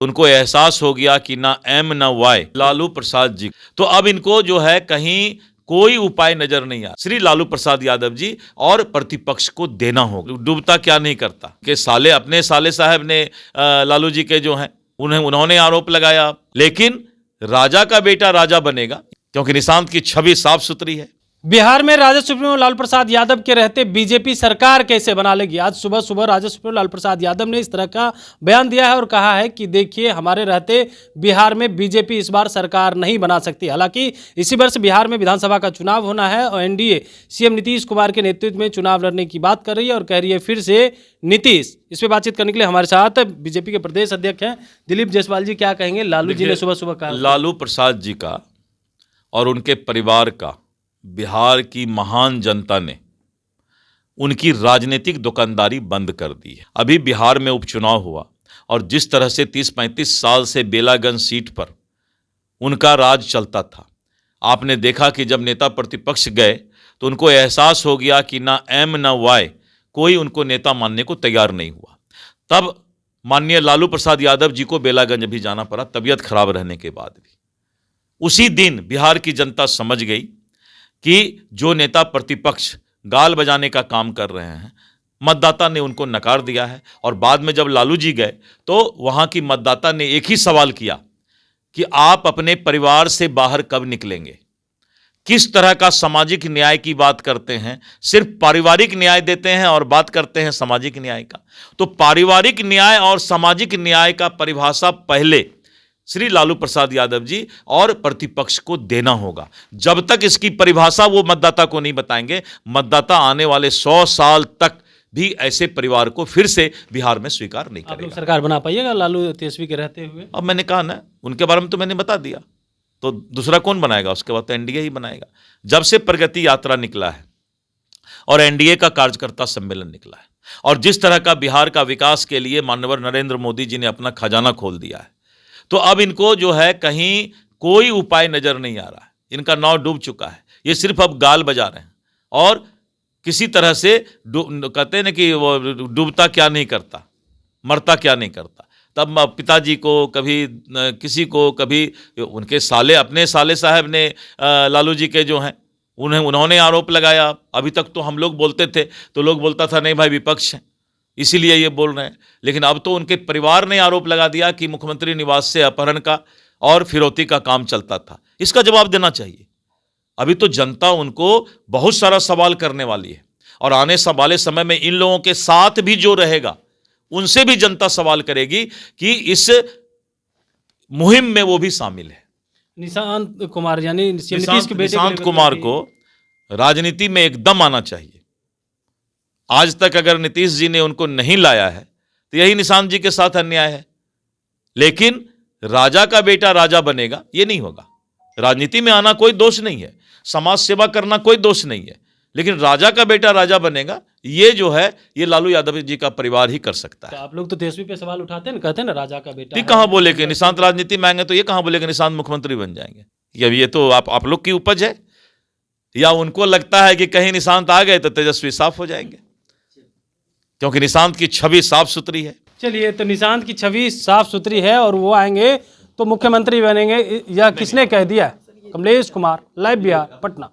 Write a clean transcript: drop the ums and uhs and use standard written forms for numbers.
उनको एहसास हो गया कि ना एम ना वाई लालू प्रसाद जी, तो अब इनको जो है कहीं कोई उपाय नजर नहीं आ श्री लालू प्रसाद यादव जी और प्रतिपक्ष को देना होगा। डूबता क्या नहीं करता कि साले अपने साले साहब ने लालू जी के जो हैं उन्होंने आरोप लगाया, लेकिन राजा का बेटा राजा बनेगा क्योंकि निशांत की छवि साफ सुथरी है। बिहार में राजद सुप्रीमो लालू प्रसाद यादव के रहते बीजेपी सरकार कैसे बना लेगी? आज सुबह सुबह राजद सुप्रीमो लालू प्रसाद यादव ने इस तरह का बयान दिया है और कहा है कि देखिए, हमारे रहते बिहार में बीजेपी इस बार सरकार नहीं बना सकती। हालांकि इसी वर्ष बिहार में विधानसभा का चुनाव होना है और एनडीए सीएम नीतीश कुमार के नेतृत्व में चुनाव लड़ने की बात कर रही है और कह रही है फिर से नीतीश। इस पर बातचीत करने के लिए हमारे साथ बीजेपी के प्रदेश अध्यक्ष हैं दिलीप जायसवाल जी। क्या कहेंगे? लालू जी ने सुबह सुबह कहा, लालू प्रसाद जी का और उनके परिवार का बिहार की महान जनता ने उनकी राजनीतिक दुकानदारी बंद कर दी है। अभी बिहार में उपचुनाव हुआ और जिस तरह से 30-35 साल से बेलागंज सीट पर उनका राज चलता था, आपने देखा कि जब नेता प्रतिपक्ष गए तो उनको एहसास हो गया कि ना एम ना वाई कोई उनको नेता मानने को तैयार नहीं हुआ। तब माननीय लालू प्रसाद यादव जी को बेलागंज भी जाना पड़ा, तबीयत खराब रहने के बाद भी। उसी दिन बिहार की जनता समझ गई कि जो नेता प्रतिपक्ष गाल बजाने का काम कर रहे हैं, मतदाता ने उनको नकार दिया है। और बाद में जब लालू जी गए तो वहां की मतदाता ने एक ही सवाल किया कि आप अपने परिवार से बाहर कब निकलेंगे? किस तरह का सामाजिक न्याय की बात करते हैं, सिर्फ पारिवारिक न्याय देते हैं और बात करते हैं सामाजिक न्याय का। तो पारिवारिक न्याय और सामाजिक न्याय का परिभाषा पहले श्री लालू प्रसाद यादव जी और प्रतिपक्ष को देना होगा। जब तक इसकी परिभाषा वो मतदाता को नहीं बताएंगे, मतदाता आने वाले 100 साल तक भी ऐसे परिवार को फिर से बिहार में स्वीकार नहीं करेगा। आप लोग सरकार बना पाइएगा लालू तेजस्वी के रहते हुए? अब मैंने कहा ना, उनके बारे में तो मैंने बता दिया, तो दूसरा कौन बनाएगा? उसके बाद तो एनडीए ही बनाएगा। जब से प्रगति यात्रा निकला है और एनडीए का कार्यकर्ता सम्मेलन निकला है और जिस तरह का बिहार का विकास के लिए माननीय नरेंद्र मोदी जी ने अपना खजाना खोल दिया है, तो अब इनको जो है कहीं कोई उपाय नजर नहीं आ रहा है। इनका नाव डूब चुका है, ये सिर्फ अब गाल बजा रहे हैं और किसी तरह से कहते हैं ना कि वो डूबता क्या नहीं करता, मरता क्या नहीं करता। तब पिताजी को कभी किसी को, कभी उनके साले, अपने साले साहब ने लालू जी के जो हैं उन्होंने आरोप लगाया। अभी तक तो हम लोग बोलते थे तो लोग बोलता था नहीं भाई विपक्ष है इसीलिए ये बोल रहे हैं, लेकिन अब तो उनके परिवार ने आरोप लगा दिया कि मुख्यमंत्री निवास से अपहरण का और फिरौती का काम चलता था। इसका जवाब देना चाहिए। अभी तो जनता उनको बहुत सारा सवाल करने वाली है और आने वाले समय में इन लोगों के साथ भी जो रहेगा उनसे भी जनता सवाल करेगी कि इस मुहिम में वो भी शामिल है। निशांत कुमार यानी निशांत कुमार को राजनीति में एकदम आना चाहिए। आज तक अगर नीतीश जी ने उनको नहीं लाया है तो यही निशांत जी के साथ अन्याय है। लेकिन राजा का बेटा राजा बनेगा, ये नहीं होगा। राजनीति में आना कोई दोष नहीं है, समाज सेवा करना कोई दोष नहीं है, लेकिन राजा का बेटा राजा बनेगा, ये जो है ये लालू यादव जी का परिवार ही कर सकता है। तो आप लोग तो तेजस्वी पे सवाल उठाते हैं ना, कहते हैं ना राजा का बेटा। कहाँ बोले कि निशांत राजनीति में आएंगे तो ये कहाँ बोले कि निशांत मुख्यमंत्री बन जाएंगे? ये तो आप लोग की उपज है, या उनको लगता है कि कहीं निशांत आ गए तो तेजस्वी साफ हो जाएंगे? क्योंकि निशांत की छवि साफ सुथरी है। चलिए, तो निशांत की छवि साफ सुथरी है और वो आएंगे तो मुख्यमंत्री बनेंगे, या किसने कह दिया? कमलेश कुमार, लाइव बिहार, पटना।